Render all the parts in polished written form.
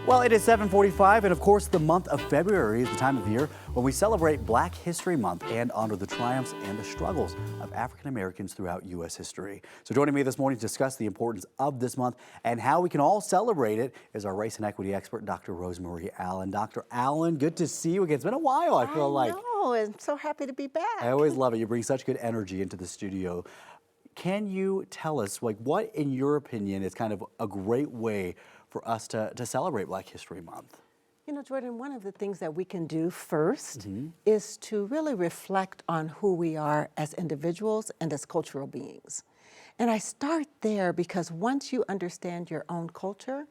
Well, it is 7:45, and of course, the month of February is the time of year when we celebrate Black History Month and honor the triumphs and the struggles of African Americans throughout U.S. history. So joining me this morning to discuss the importance of this month and how we can all celebrate it is our race and equity expert, Dr. Rosemarie Allen. Dr. Allen, good to see you again. It's been a while, I feel like. I know, and so happy to be back. I always love it. You bring such good energy into the studio. Can you tell us, what, in your opinion, is kind of a great way for us to celebrate Black History Month? You know, Jordan, one of the things that we can do first is to really reflect on who we are as individuals and as cultural beings. And I start there because once you understand your own culture,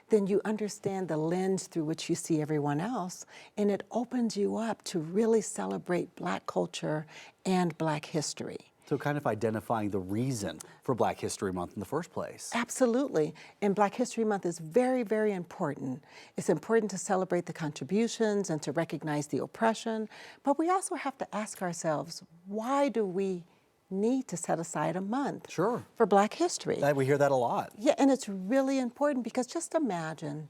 then you understand the lens through which you see everyone else, and it opens you up to really celebrate Black culture and Black history. So kind of identifying the reason for Black History Month in the first place. Absolutely. And Black History Month is very, very important. It's important to celebrate the contributions and to recognize the oppression, but we also have to ask ourselves, why do we need to set aside a month for Black history? We hear that a lot. Yeah, and it's really important because just imagine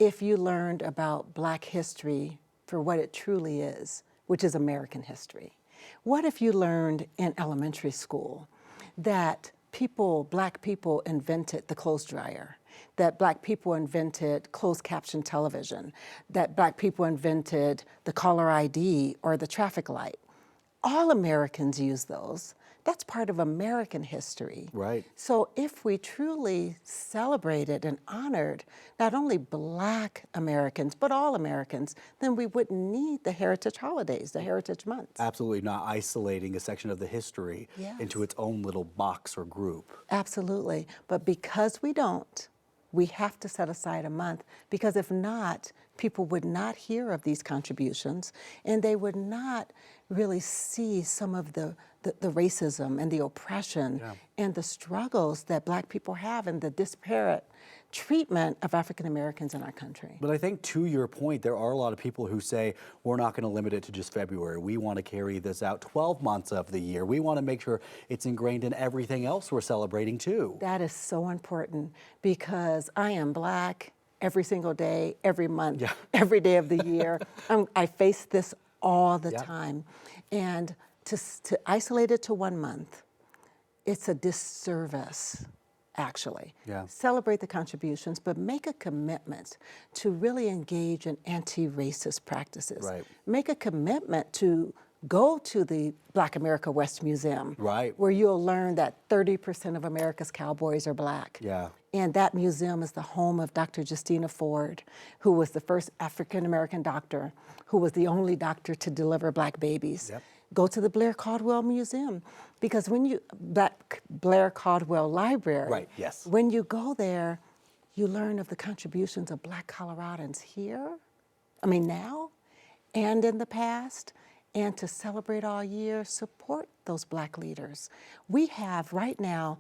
if you learned about Black history for what it truly is, which is American history. What if you learned in elementary school that Black people invented the clothes dryer, that Black people invented closed caption television, that Black people invented the caller ID or the traffic light? All Americans use those. That's part of American history. Right. So if we truly celebrated and honored not only Black Americans, but all Americans, then we wouldn't need the heritage holidays, the heritage months. Absolutely, not isolating a section of the history into its own little box or group. Absolutely, but because we don't, we have to set aside a month, because if not, people would not hear of these contributions and they would not really see some of the racism and the oppression and the struggles that Black people have and the disparate treatment of African Americans in our country. But I think to your point, there are a lot of people who say, we're not going to limit it to just February. We want to carry this out 12 months of the year. We want to make sure it's ingrained in everything else we're celebrating too. That is so important because I am Black every single day, every month, every day of the year. I face this all the time. And to isolate it to 1 month, it's a disservice, actually. Celebrate the contributions, but make a commitment to really engage in anti-racist practices. Make a commitment to go to the Black America West Museum, where you'll learn that 30% of America's cowboys are Black. And that museum is the home of Dr. Justina Ford, who was the first African-American doctor, who was the only doctor to deliver Black babies. Go to the Blair Caldwell Museum, because Blair Caldwell Library, when you go there, you learn of the contributions of Black Coloradans here, now, and in the past. And to celebrate all year, support those Black leaders. We have right now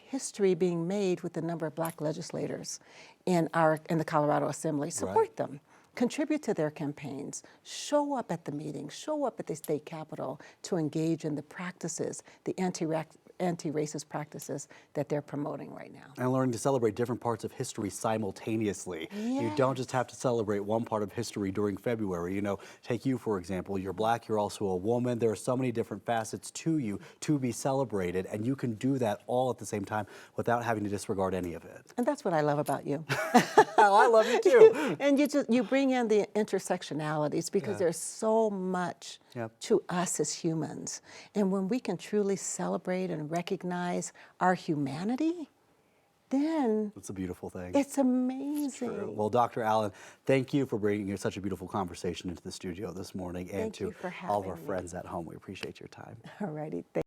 history being made with the number of Black legislators in the Colorado Assembly. Support them. Contribute to their campaigns. Show up at the meetings. Show up at the state capitol to engage in the practices, the anti-racist practices that they're promoting right now. And learning to celebrate different parts of history simultaneously. You don't just have to celebrate one part of history during February. You know, take you, for example. You're Black, you're also a woman. There are so many different facets to you to be celebrated, and you can do that all at the same time without having to disregard any of it. And that's what I love about you. Oh, I love you too. And you bring in the intersectionalities, because there's so much to us as humans. And when we can truly celebrate and recognize our humanity, then it's a beautiful thing. It's amazing. It's true. Well, Dr. Allen, thank you for bringing such a beautiful conversation into the studio this morning, and to all of our friends at home. We appreciate your time. All righty.